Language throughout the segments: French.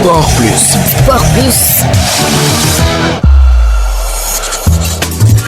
Sport Plus. Sport Plus.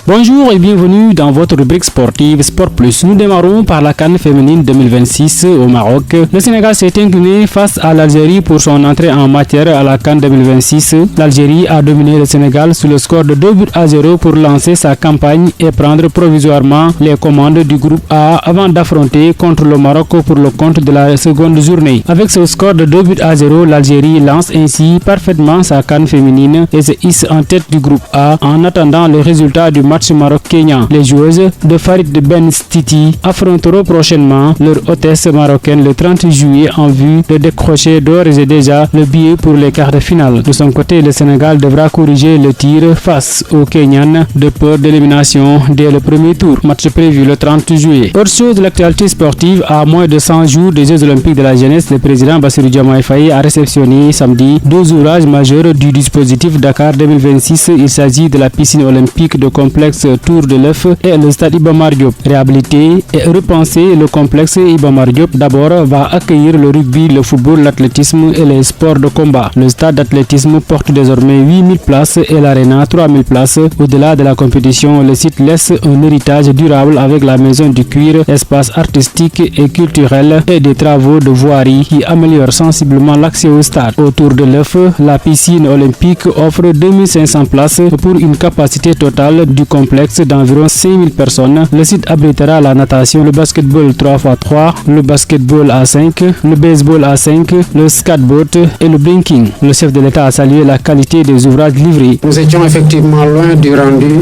Bonjour et bienvenue dans votre rubrique sportive Sport Plus. Nous démarrons par la CAN féminine 2026 au Maroc. Le Sénégal s'est incliné face à l'Algérie pour son entrée en matière à la CAN 2026. L'Algérie a dominé le Sénégal sous le score de 2-0 pour lancer sa campagne et prendre provisoirement les commandes du groupe A avant d'affronter contre le Maroc pour le compte de la seconde journée. Avec ce score de 2-0, l'Algérie lance ainsi parfaitement sa CAN féminine et se hisse en tête du groupe A en attendant le résultat du match Maroc-Kenya. Les joueuses de Farid Ben Stiti affronteront prochainement leur hôtesse marocaine le 30 juillet en vue de décrocher d'ores et déjà le billet pour les quarts de finale. De son côté, le Sénégal devra corriger le tir face aux Kenyans de peur d'élimination dès le premier tour. Match prévu le 30 juillet. Autre chose de l'actualité sportive, à moins de 100 jours des Jeux Olympiques de la jeunesse, le président Bassirou Diomaye Faye a réceptionné samedi deux ouvrages majeurs du dispositif Dakar 2026. Il s'agit de la piscine olympique de complexe Tour de l'œuf et le stade Iba Mar Diop. Réhabiliter et repenser le complexe Iba Mar Diop d'abord va accueillir le rugby, le football, l'athlétisme et les sports de combat. Le stade d'athlétisme porte désormais 8000 places et l'aréna 3000 places. Au-delà de la compétition, le site laisse un héritage durable avec la maison du cuir, espace artistique et culturel et des travaux de voirie qui améliorent sensiblement l'accès au stade. Autour de l'œuf, la piscine olympique offre 2500 places pour une capacité totale du complexe d'environ 5000 personnes. Le site abritera la natation, le basketball 3x3, le basketball à 5, le baseball à 5, le skateboard et le blinking. Le chef de l'État a salué la qualité des ouvrages livrés. Nous étions effectivement loin du rendu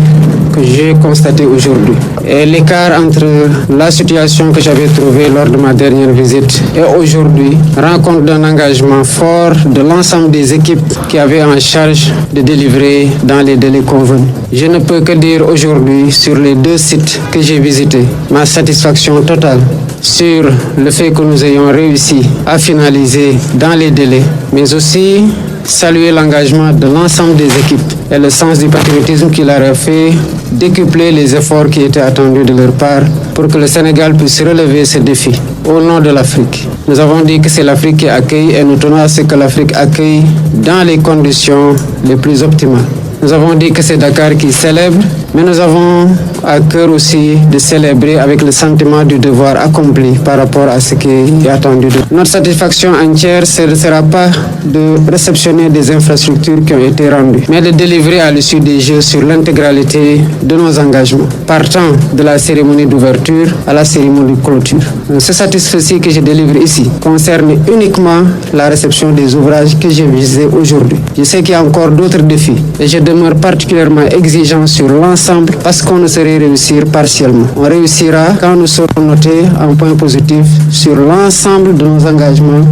que j'ai constaté aujourd'hui. Et l'écart entre la situation que j'avais trouvée lors de ma dernière visite et aujourd'hui rend compte d'un engagement fort de l'ensemble des équipes qui avaient en charge de délivrer dans les délais convenus. Je ne peux que dire aujourd'hui sur les deux sites que j'ai visités ma satisfaction totale sur le fait que nous ayons réussi à finaliser dans les délais, mais aussi saluer l'engagement de l'ensemble des équipes et le sens du patriotisme qui leur a fait décupler les efforts qui étaient attendus de leur part pour que le Sénégal puisse relever ce défi au nom de l'Afrique. Nous avons dit que c'est l'Afrique qui accueille et nous tenons à ce que l'Afrique accueille dans les conditions les plus optimales. Nous avons dit que c'est Dakar qui célèbre, mais nous avons à cœur aussi de célébrer avec le sentiment du devoir accompli par rapport à ce qui est attendu. Notre satisfaction entière ne sera pas de réceptionner des infrastructures qui ont été rendues, mais de délivrer à l'issue des Jeux sur l'intégralité de nos engagements, partant de la cérémonie d'ouverture à la cérémonie de clôture. Ce satisfait que je délivre ici concerne uniquement la réception des ouvrages que j'ai visés aujourd'hui. Je sais qu'il y a encore d'autres défis et je demeure particulièrement exigeant sur l'ensemble parce qu'on ne saurait réussir partiellement. On réussira quand nous serons notés en point positif sur l'ensemble de nos engagements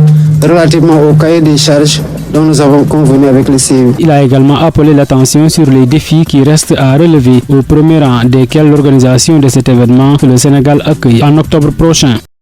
relativement au cahier des charges dont nous avons convenu avec le CIO. Il a également appelé l'attention sur les défis qui restent à relever, au premier rang desquels l'organisation de cet événement que le Sénégal accueille en octobre prochain.